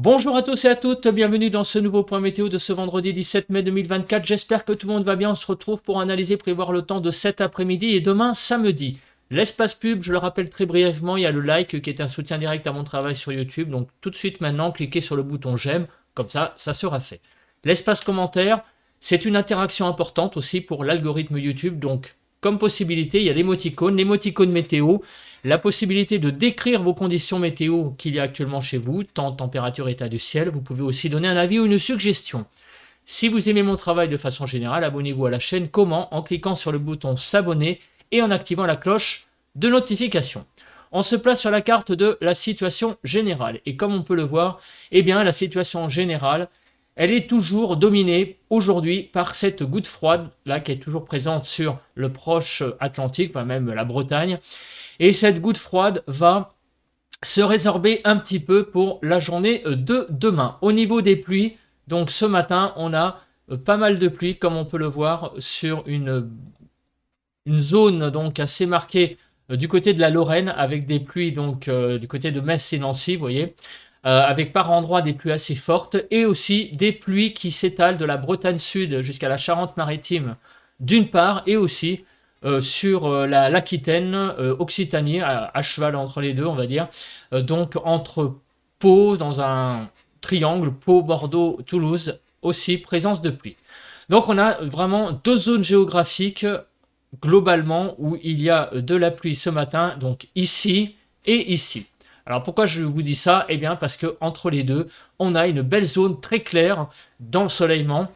Bonjour à tous et à toutes, bienvenue dans ce nouveau point météo de ce vendredi 17 mai 2024. J'espère que tout le monde va bien. On se retrouve pour analyser, prévoir le temps de cet après-midi et demain samedi. L'espace pub, je le rappelle très brièvement, il y a le like qui est un soutien direct à mon travail sur YouTube. Donc tout de suite maintenant, cliquez sur le bouton j'aime, comme ça sera fait. L'espace commentaire, c'est une interaction importante aussi pour l'algorithme YouTube. Donc comme possibilité, il y a l'émoticône météo, la possibilité de décrire vos conditions météo qu'il y a actuellement chez vous, temps, température, état du ciel. Vous pouvez aussi donner un avis ou une suggestion. Si vous aimez mon travail de façon générale, abonnez-vous à la chaîne. Comment? En cliquant sur le bouton s'abonner et en activant la cloche de notification. On se place sur la carte de la situation générale. Et comme on peut le voir, eh bien la situation générale, elle est toujours dominée aujourd'hui par cette goutte froide là qui est toujours présente sur le proche Atlantique, enfin même la Bretagne. Et cette goutte froide va se résorber un petit peu pour la journée de demain. Au niveau des pluies, donc ce matin, on a pas mal de pluie, comme on peut le voir sur une zone donc assez marquée du côté de la Lorraine, avec des pluies donc du côté de Metz et Nancy, vous voyez, avec par endroits des pluies assez fortes, et aussi des pluies qui s'étalent de la Bretagne Sud jusqu'à la Charente-Maritime d'une part, et aussi sur l'Aquitaine, Occitanie, à cheval entre les deux, on va dire. Donc entre Pau, dans un triangle, Pau, Bordeaux, Toulouse, aussi présence de pluie. Donc on a vraiment deux zones géographiques globalement où il y a de la pluie ce matin, donc ici et ici. Alors pourquoi je vous dis ça? Eh bien parce que entre les deux, on a une belle zone très claire d'ensoleillement,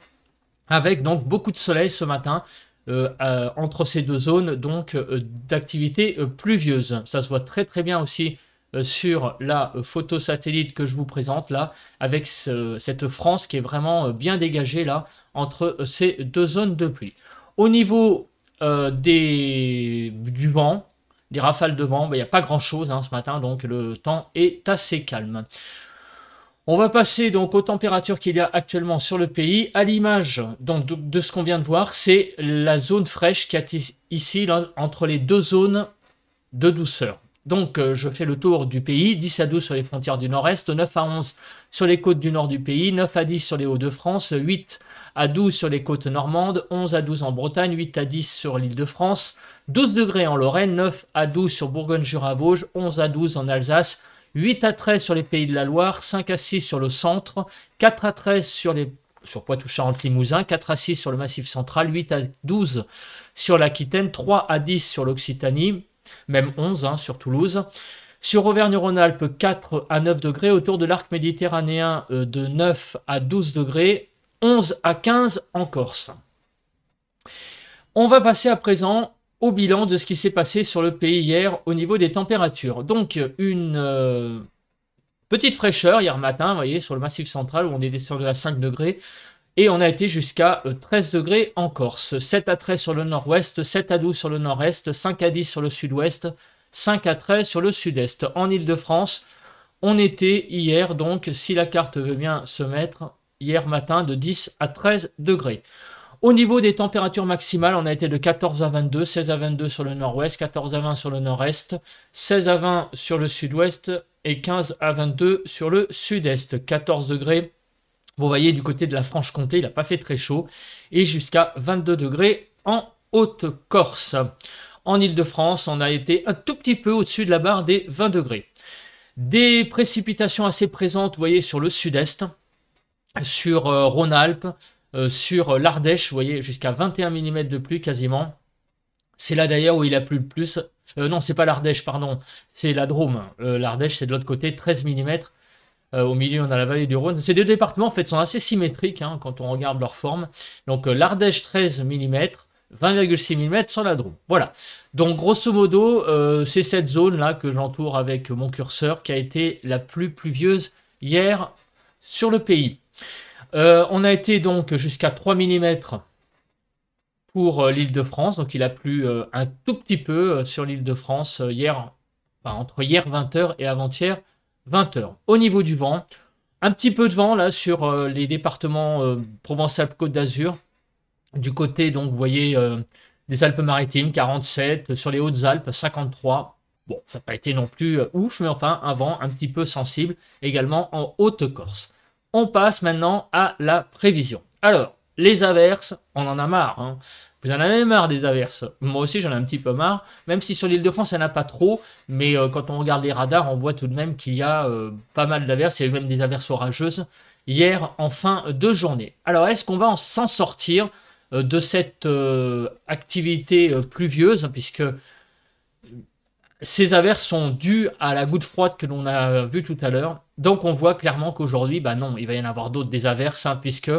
avec donc beaucoup de soleil ce matin. Entre ces deux zones donc d'activité pluvieuse. Ça se voit très très bien aussi sur la photo satellite que je vous présente là, avec cette France qui est vraiment bien dégagée là entre ces deux zones de pluie. Au niveau du vent, des rafales de vent, il n'y a pas grand chose ce matin, donc le temps est assez calme. On va passer donc aux températures qu'il y a actuellement sur le pays. À l'image de ce qu'on vient de voir, c'est la zone fraîche qui est ici, là, entre les deux zones de douceur. Donc je fais le tour du pays, 10 à 12 sur les frontières du nord-est, 9 à 11 sur les côtes du nord du pays, 9 à 10 sur les Hauts-de-France, 8 à 12 sur les côtes normandes, 11 à 12 en Bretagne, 8 à 10 sur l'Île-de-France, 12 degrés en Lorraine, 9 à 12 sur Bourgogne-Jura-Vosges, 11 à 12 en Alsace, 8 à 13 sur les Pays de la Loire, 5 à 6 sur le centre, 4 à 13 sur Poitou-Charentes-Limousin, 4 à 6 sur le Massif central, 8 à 12 sur l'Aquitaine, 3 à 10 sur l'Occitanie, même 11 sur Toulouse. Sur Auvergne-Rhône-Alpes, 4 à 9 degrés, autour de l'arc méditerranéen de 9 à 12 degrés, 11 à 15 en Corse. On va passer à présent au bilan de ce qui s'est passé sur le pays hier au niveau des températures. Donc une petite fraîcheur hier matin, vous voyez, sur le Massif central où on est descendu à 5 degrés et on a été jusqu'à 13 degrés en Corse. 7 à 13 sur le nord-ouest, 7 à 12 sur le nord-est, 5 à 10 sur le sud-ouest, 5 à 13 sur le sud-est. En Île-de-France, on était hier, donc si la carte veut bien se mettre, hier matin de 10 à 13 degrés. Au niveau des températures maximales, on a été de 14 à 22, 16 à 22 sur le nord-ouest, 14 à 20 sur le nord-est, 16 à 20 sur le sud-ouest et 15 à 22 sur le sud-est. 14 degrés, vous voyez, du côté de la Franche-Comté, il n'a pas fait très chaud, et jusqu'à 22 degrés en Haute-Corse. En Île-de-France, on a été un tout petit peu au-dessus de la barre des 20 degrés. Des précipitations assez présentes, vous voyez, sur le sud-est, sur Rhône-Alpes, sur l'Ardèche, vous voyez, jusqu'à 21 mm de pluie quasiment. C'est là d'ailleurs où il a plu le plus. Non, c'est pas l'Ardèche, pardon, c'est la Drôme. L'Ardèche, c'est de l'autre côté, 13 mm. Au milieu, on a la vallée du Rhône. Ces deux départements, en fait, sont assez symétriques quand on regarde leur forme. Donc l'Ardèche, 13 mm, 20,6 mm sur la Drôme. Voilà. Donc grosso modo, c'est cette zone-là que j'entoure avec mon curseur qui a été la plus pluvieuse hier sur le pays. On a été donc jusqu'à 3 mm pour l'Île-de-France, donc il a plu un tout petit peu sur l'Île-de-France hier, enfin, entre hier 20h et avant-hier 20h. Au niveau du vent, un petit peu de vent là sur les départements Provence-Alpes-Côte d'Azur, du côté donc vous voyez des Alpes-Maritimes 47, sur les Hautes-Alpes 53, Bon, ça n'a pas été non plus ouf, mais enfin, un vent un petit peu sensible, également en Haute-Corse. On passe maintenant à la prévision. Alors, les averses, on en a marre. Hein. Vous en avez marre des averses. Moi aussi, j'en ai un petit peu marre. Même si sur l'île de France, il n'y en a pas trop. Mais quand on regarde les radars, on voit tout de même qu'il y a pas mal d'averses. Il y a eu même des averses orageuses hier en fin de journée. Alors, est-ce qu'on va s'en sortir de cette activité pluvieuse, puisque ces averses sont dues à la goutte froide que l'on a vue tout à l'heure. Donc on voit clairement qu'aujourd'hui, bah non, il va y en avoir d'autres des averses, hein, puisque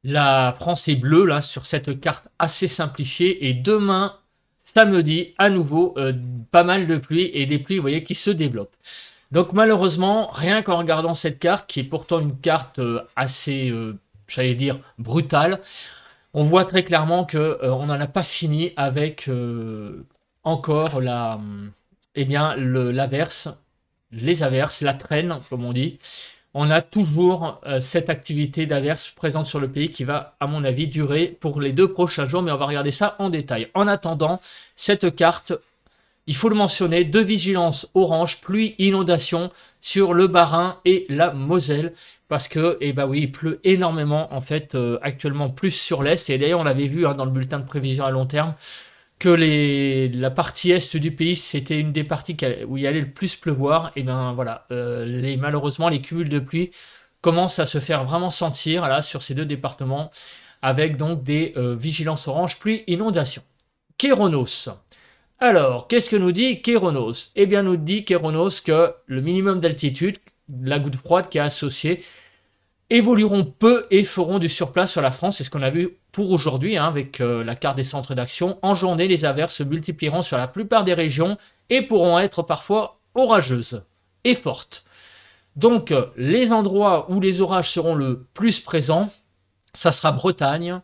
la France est bleue là sur cette carte assez simplifiée. Et demain, samedi, à nouveau, pas mal de pluie et des pluies, vous voyez, qui se développent. Donc malheureusement, rien qu'en regardant cette carte, qui est pourtant une carte assez, j'allais dire, brutale, on voit très clairement qu'on n'en a pas fini avec encore l'averse, les averses, la traîne, comme on dit. On a toujours cette activité d'averse présente sur le pays qui va, à mon avis, durer pour les 2 prochains jours, mais on va regarder ça en détail. En attendant, cette carte, il faut le mentionner, de vigilance orange, pluie, inondation sur le Bas-Rhin et la Moselle, parce que, eh ben oui, il pleut énormément, en fait, actuellement plus sur l'Est, et d'ailleurs, on l'avait vu hein, dans le bulletin de prévision à long terme, que la partie est du pays, c'était une des parties où il allait le plus pleuvoir. Et bien voilà, malheureusement, les cumuls de pluie commencent à se faire vraiment sentir là, sur ces 2 départements, avec donc des vigilances orange, pluie, inondation. Kéronos. Alors, qu'est-ce que nous dit Kéronos? Eh bien, nous dit Kéronos que le minimum d'altitude, la goutte froide qui est associée, évolueront peu et feront du surplace sur la France. C'est ce qu'on a vu pour aujourd'hui hein, avec la carte des centres d'action. En journée, les averses se multiplieront sur la plupart des régions et pourront être parfois orageuses et fortes. Donc, les endroits où les orages seront le plus présents, ça sera Bretagne,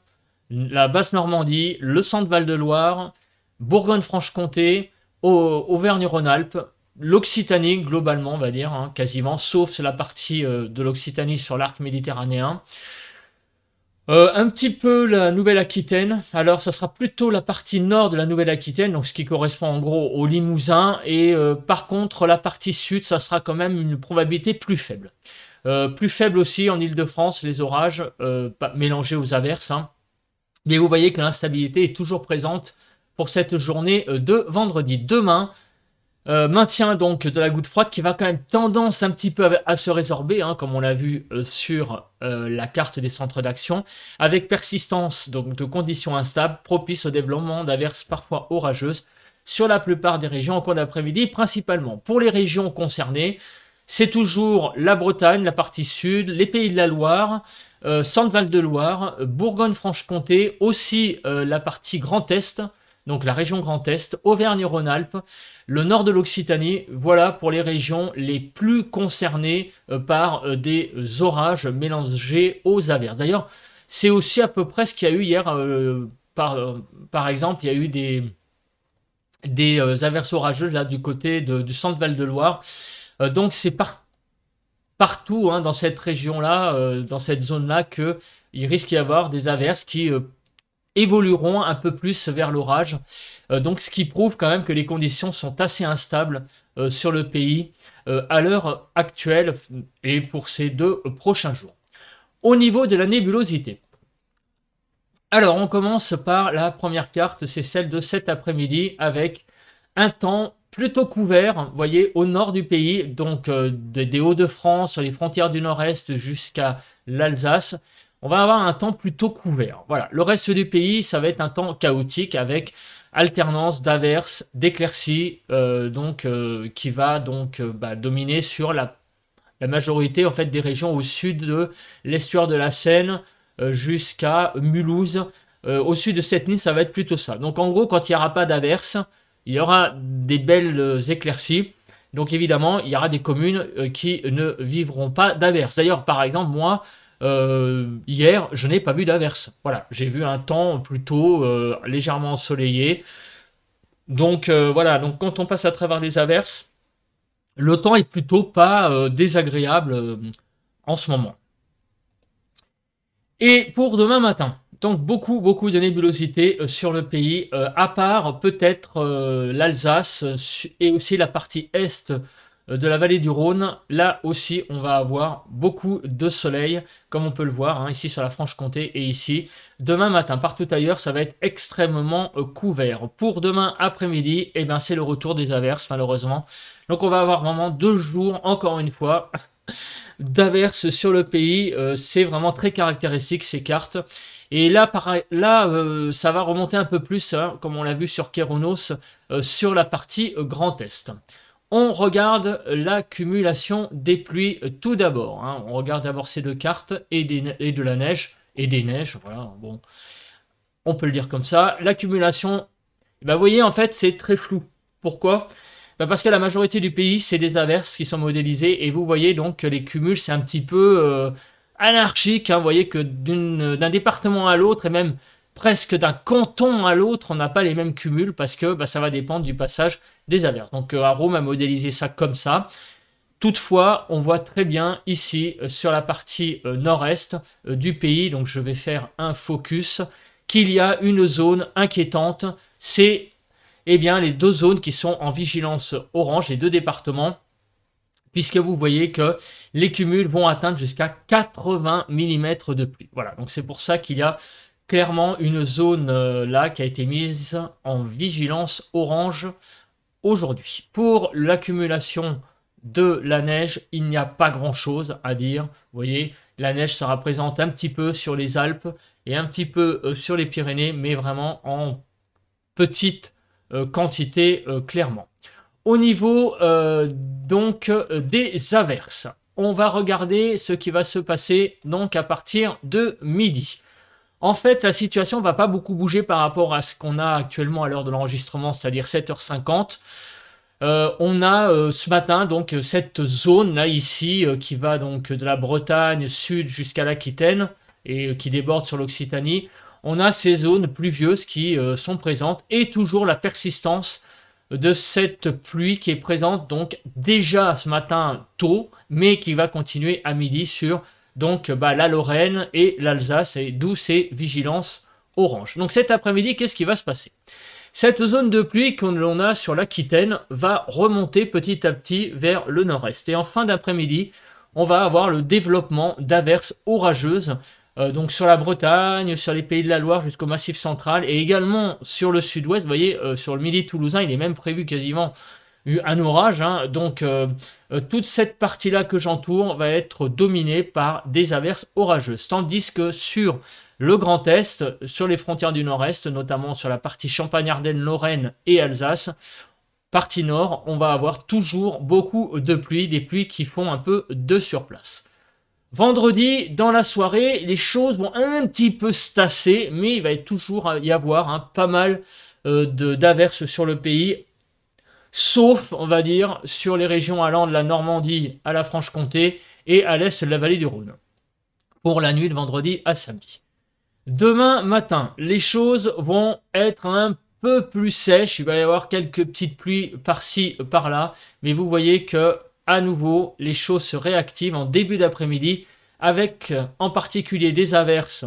la Basse-Normandie, le centre Val-de-Loire, Bourgogne-Franche-Comté, Auvergne-Rhône-Alpes, l'Occitanie, globalement, on va dire, hein, quasiment, sauf la partie de l'Occitanie sur l'arc méditerranéen. Un petit peu la Nouvelle-Aquitaine. Alors, ça sera plutôt la partie nord de la Nouvelle-Aquitaine, donc ce qui correspond en gros au Limousin. Et par contre, la partie sud, ça sera quand même une probabilité plus faible. Plus faible aussi en Île-de-France, les orages, mélangés aux averses. Hein. Mais vous voyez que l'instabilité est toujours présente pour cette journée de vendredi. Demain, maintien donc de la goutte froide qui va quand même tendance un petit peu à se résorber, hein, comme on l'a vu sur la carte des centres d'action, avec persistance donc, de conditions instables propices au développement d'averses parfois orageuses sur la plupart des régions en cours d'après-midi, principalement. Pour les régions concernées, c'est toujours la Bretagne, la partie sud, les Pays de la Loire, Centre-Val de Loire, Bourgogne-Franche-Comté, aussi la partie Grand Est, donc la région Grand Est, Auvergne-Rhône-Alpes, le nord de l'Occitanie. Voilà pour les régions les plus concernées par des orages mélangés aux averses. D'ailleurs, c'est aussi à peu près ce qu'il y a eu hier. Par exemple, il y a eu des averses orageuses là, du côté du centre Val-de-Loire. Donc c'est partout hein, dans cette région-là, dans cette zone-là, qu'il risque d'y avoir des averses qui évolueront un peu plus vers l'orage. Donc ce qui prouve quand même que les conditions sont assez instables sur le pays à l'heure actuelle et pour ces 2 prochains jours. Au niveau de la nébulosité. Alors on commence par la première carte, c'est celle de cet après-midi avec un temps plutôt couvert, vous voyez, au nord du pays, donc des Hauts-de-France, sur les frontières du nord-est jusqu'à l'Alsace. On va avoir un temps plutôt couvert. Voilà. Le reste du pays, ça va être un temps chaotique avec alternance d'averses, d'éclaircies, qui va donc dominer sur la majorité en fait des régions au sud de l'estuaire de la Seine jusqu'à Mulhouse. Au sud de cette ligne, ça va être plutôt ça. Donc en gros, quand il n'y aura pas d'averses, il y aura des belles éclaircies. Donc évidemment, il y aura des communes qui ne vivront pas d'averses. D'ailleurs, par exemple, moi, hier, je n'ai pas vu d'averse. Voilà, j'ai vu un temps plutôt légèrement ensoleillé. Donc voilà, donc quand on passe à travers les averses, le temps est plutôt pas désagréable en ce moment. Et pour demain matin, Donc beaucoup de nébulosité sur le pays, à part peut-être l'Alsace et aussi la partie est de la vallée du Rhône. Là aussi, on va avoir beaucoup de soleil, comme on peut le voir hein, ici sur la Franche-Comté et ici. Demain matin, partout ailleurs, ça va être extrêmement couvert. Pour demain après-midi, eh ben, c'est le retour des averses, malheureusement. Donc on va avoir vraiment 2 jours, encore une fois, d'averses sur le pays. C'est vraiment très caractéristique ces cartes. Et là, pareil, là ça va remonter un peu plus, hein, comme on l'a vu sur Kéronos, sur la partie Grand Est. On regarde l'accumulation des pluies tout d'abord. Hein. On regarde d'abord ces 2 cartes et de la neige, et des neiges, voilà, bon, on peut le dire comme ça. L'accumulation, vous voyez, en fait, c'est très flou. Pourquoi ? Parce que la majorité du pays, c'est des averses qui sont modélisées, et vous voyez donc que les cumuls, c'est un petit peu anarchique. Hein. Vous voyez que d'un département à l'autre, et même presque d'un canton à l'autre, on n'a pas les mêmes cumuls, parce que ça va dépendre du passage des averses. Donc Arome a modélisé ça comme ça. Toutefois, on voit très bien ici, sur la partie nord-est du pays, donc je vais faire un focus, qu'il y a une zone inquiétante. C'est bien les 2 zones qui sont en vigilance orange, les 2 départements, puisque vous voyez que les cumuls vont atteindre jusqu'à 80 mm de pluie. Voilà, donc c'est pour ça qu'il y a clairement une zone là qui a été mise en vigilance orange aujourd'hui. Pour l'accumulation de la neige, il n'y a pas grand-chose à dire. Vous voyez, la neige sera présente un petit peu sur les Alpes et un petit peu sur les Pyrénées, mais vraiment en petite quantité clairement. Au niveau donc des averses, on va regarder ce qui va se passer donc à partir de midi. En fait, la situation ne va pas beaucoup bouger par rapport à ce qu'on a actuellement à l'heure de l'enregistrement, c'est-à-dire 7h50. On a ce matin donc cette zone là ici qui va donc de la Bretagne sud jusqu'à l'Aquitaine et qui déborde sur l'Occitanie. On a ces zones pluvieuses qui sont présentes et toujours la persistance de cette pluie qui est présente donc déjà ce matin tôt, mais qui va continuer à midi sur donc la Lorraine et l'Alsace, et d'où ces vigilances orange. Donc cet après-midi, qu'est-ce qui va se passer ? Cette zone de pluie que l'on a sur l'Aquitaine va remonter petit à petit vers le nord-est. Et en fin d'après-midi, on va avoir le développement d'averses orageuses, donc sur la Bretagne, sur les Pays de la Loire jusqu'au Massif central, et également sur le sud-ouest. Vous voyez, sur le midi toulousain, il est même prévu quasiment un orage. Hein. Donc toute cette partie-là que j'entoure va être dominée par des averses orageuses. Tandis que sur le Grand Est, sur les frontières du Nord-Est, notamment sur la partie Champagne-Ardenne, Lorraine et Alsace, partie nord, on va avoir toujours beaucoup de pluie, des pluies qui font un peu de surplace. Vendredi, dans la soirée, les choses vont un petit peu se tasser, mais il va toujours y avoir pas mal d'averses sur le pays, sauf, on va dire, sur les régions allant de la Normandie à la Franche-Comté et à l'est de la vallée du Rhône, pour la nuit de vendredi à samedi. Demain matin, les choses vont être un peu plus sèches. Il va y avoir quelques petites pluies par-ci, par-là. Mais vous voyez que, à nouveau, les choses se réactivent en début d'après-midi avec en particulier des averses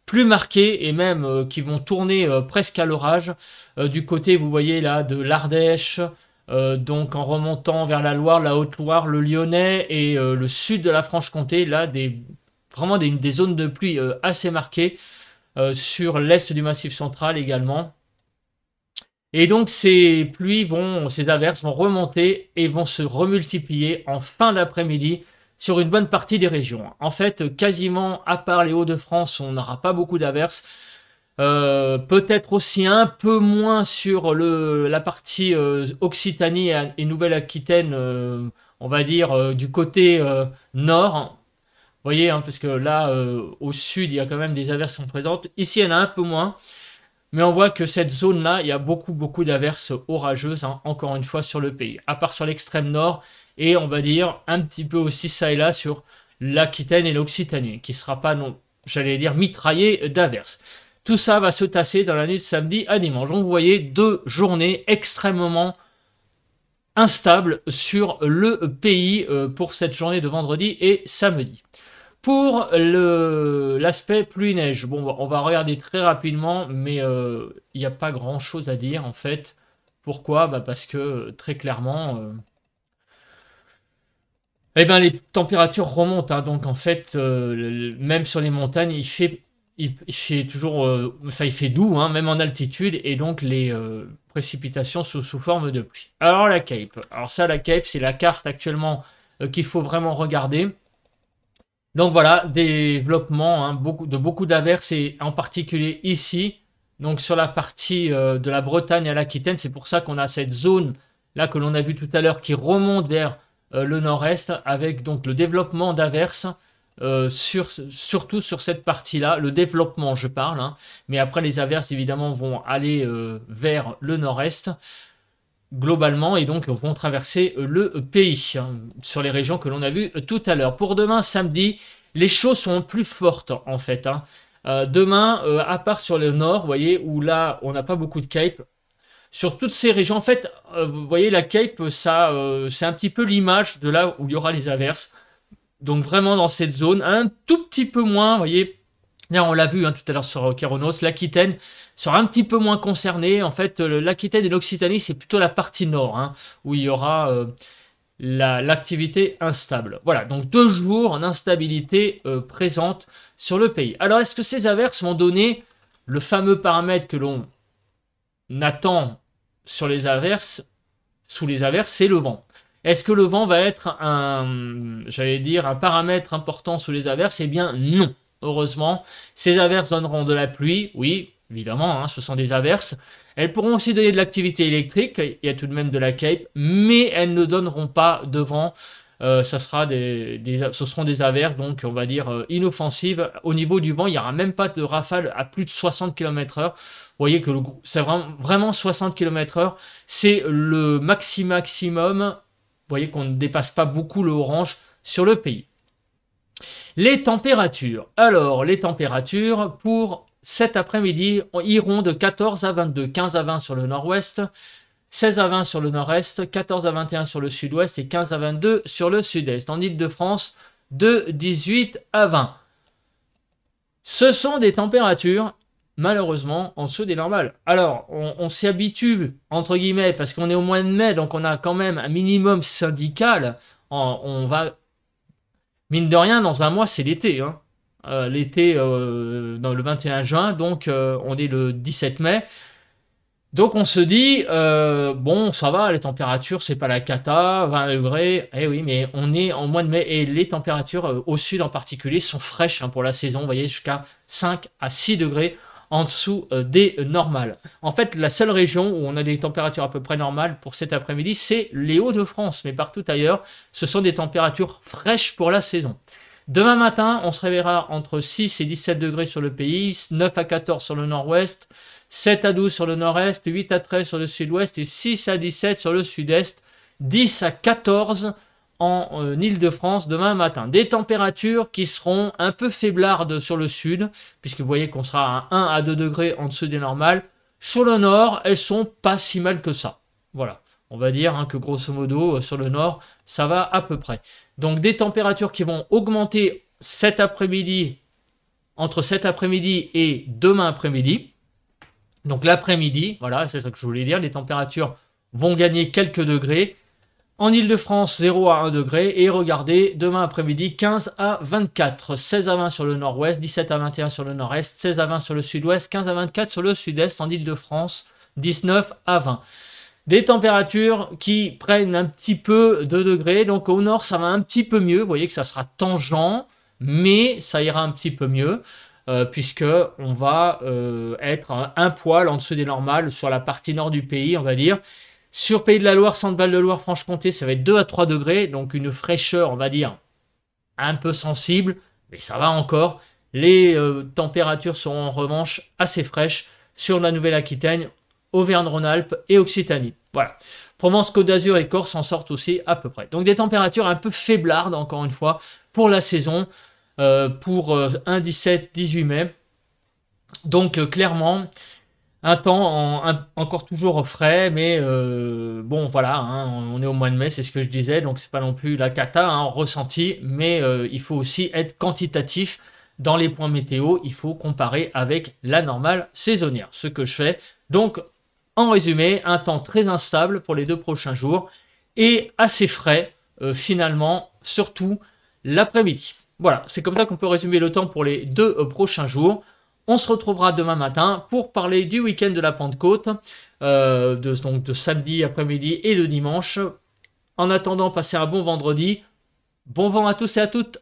plus marquées et même qui vont tourner presque à l'orage. Du côté, vous voyez là, de l'Ardèche, donc en remontant vers la Loire, la Haute-Loire, le Lyonnais et le sud de la Franche-Comté, là, vraiment des zones de pluie assez marquées, sur l'est du Massif central également. Et donc ces averses vont remonter et vont se remultiplier en fin d'après-midi sur une bonne partie des régions. En fait, quasiment à part les Hauts-de-France, on n'aura pas beaucoup d'averses. Peut-être aussi un peu moins sur la partie Occitanie et Nouvelle-Aquitaine, on va dire du côté nord. Vous voyez, hein, parce que là, au sud, il y a quand même des averses qui sont présentes. Ici, il y en a un peu moins. Mais on voit que cette zone-là, il y a beaucoup d'averses orageuses, hein, encore une fois, sur le pays. À part sur l'extrême nord, et on va dire un petit peu aussi ça et là sur l'Aquitaine et l'Occitanie, qui ne sera pas, non, j'allais dire, mitraillé d'averses. Tout ça va se tasser dans la nuit de samedi à dimanche. Donc vous voyez 2 journées extrêmement instables sur le pays pour cette journée de vendredi et samedi. Pour l'aspect pluie-neige, bon, on va regarder très rapidement, mais il n'y a pas grand-chose à dire en fait. Pourquoi? Bah parce que très clairement, eh ben, les températures remontent, hein, donc en fait, même sur les montagnes, il fait toujours, enfin il fait doux, hein, même en altitude, et donc les précipitations sous forme de pluie. Alors la Cape, alors ça la Cape c'est la carte actuellement qu'il faut vraiment regarder. Donc voilà, développement, hein, beaucoup d'averses, et en particulier ici, donc sur la partie de la Bretagne à l'Aquitaine. C'est pour ça qu'on a cette zone là que l'on a vu tout à l'heure qui remonte vers le nord-est, avec donc le développement d'averses, surtout sur cette partie-là, le développement je parle, hein, mais après les averses évidemment vont aller vers le nord-est globalement, et donc vont traverser le pays, hein, sur les régions que l'on a vues tout à l'heure. Pour demain, samedi, les choses sont plus fortes en fait, hein. Demain, à part sur le nord, vous voyez, où là, on n'a pas beaucoup de Cape, sur toutes ces régions, en fait, vous voyez, la Cape, ça, c'est un petit peu l'image de là où il y aura les averses. Donc vraiment dans cette zone, un tout petit peu moins, vous voyez, là on l'a vu, hein, tout à l'heure sur Kéronos, l'Aquitaine sera un petit peu moins concernée. En fait, l'Aquitaine et l'Occitanie, c'est plutôt la partie nord, hein, où il y aura l'activité instable. Voilà, donc 2 jours en instabilité présente sur le pays. Alors, est-ce que ces averses vont donner le fameux paramètre que l'on attend sur les averses, sous les averses, c'est le vent. Est-ce que le vent va être j'allais dire, un paramètre important sous les averses? Eh bien, non. Heureusement, ces averses donneront de la pluie, oui, évidemment, hein, ce sont des averses. Elles pourront aussi donner de l'activité électrique, il y a tout de même de la Cape, mais elles ne donneront pas de vent. Ce seront des averses, donc on va dire inoffensives. Au niveau du vent, il n'y aura même pas de rafale à plus de 60 km/h. Vous voyez que c'est vraiment 60 km/h, c'est le maximum. Vous voyez qu'on ne dépasse pas beaucoup le orange sur le pays. Les températures. Alors, les températures pour cet après-midi iront de 14 à 22, 15 à 20 sur le nord-ouest, 16 à 20 sur le nord-est, 14 à 21 sur le sud-ouest et 15 à 22 sur le sud-est. En Île-de-France, de 18 à 20. Ce sont des températures, malheureusement, en dessous des normales. Alors, on s'y habitue, entre guillemets, parce qu'on est au mois de mai, donc on a quand même un minimum syndical. On va, mine de rien, dans un mois, c'est l'été, hein. L'été, dans le 21 juin, donc on est le 17 mai. Donc on se dit, bon, ça va, les températures, c'est pas la cata, 20 degrés, eh oui, mais on est en mois de mai, et les températures au sud en particulier sont fraîches, hein, pour la saison, vous voyez, jusqu'à 5 à 6 degrés en dessous des normales. En fait, la seule région où on a des températures à peu près normales pour cet après-midi, c'est les Hauts-de-France, mais partout ailleurs, ce sont des températures fraîches pour la saison. Demain matin, on se réveillera entre 6 et 17 degrés sur le pays, 9 à 14 sur le nord-ouest, 7 à 12 sur le nord-est, 8 à 13 sur le sud-ouest et 6 à 17 sur le sud-est, 10 à 14 en Île-de-France demain matin. Des températures qui seront un peu faiblardes sur le sud, puisque vous voyez qu'on sera à 1 à 2 degrés en dessous des normales. Sur le nord, elles sont pas si mal que ça. Voilà, on va dire, hein, que grosso modo, sur le nord, ça va à peu près. Donc des températures qui vont augmenter cet après-midi, entre cet après-midi et demain après-midi. Donc l'après-midi, voilà, c'est ça que je voulais dire, les températures vont gagner quelques degrés. En Île-de-France, 0 à 1 degré. Et regardez, demain après-midi, 15 à 24, 16 à 20 sur le nord-ouest, 17 à 21 sur le nord-est, 16 à 20 sur le sud-ouest, 15 à 24 sur le sud-est. En Île-de-France, 19 à 20. Des températures qui prennent un petit peu de degrés. Donc au nord, ça va un petit peu mieux. Vous voyez que ça sera tangent, mais ça ira un petit peu mieux. Puisque on va être un poil en dessous des normales sur la partie nord du pays, on va dire. Sur Pays de la Loire, Centre-Val de Loire, Franche-Comté, ça va être 2 à 3 degrés, donc une fraîcheur, on va dire, un peu sensible, mais ça va encore. Les températures seront en revanche assez fraîches sur la Nouvelle-Aquitaine, Auvergne-Rhône-Alpes et Occitanie. Voilà. Provence-Côte d'Azur et Corse s'en sortent aussi à peu près. Donc des températures un peu faiblardes, encore une fois, pour la saison. Pour un 17-18 mai. Donc clairement, Un temps encore toujours frais, mais bon voilà, hein, on est au mois de mai, c'est ce que je disais, donc c'est pas non plus la cata, hein, ressenti, mais il faut aussi être quantitatif dans les points météo, il faut comparer avec la normale saisonnière, ce que je fais. Donc en résumé, un temps très instable pour les 2 prochains jours et assez frais finalement, surtout l'après-midi. Voilà, c'est comme ça qu'on peut résumer le temps pour les 2 prochains jours. On se retrouvera demain matin pour parler du week-end de la Pentecôte, donc de samedi après-midi et de dimanche. En attendant, passez un bon vendredi. Bon vent à tous et à toutes.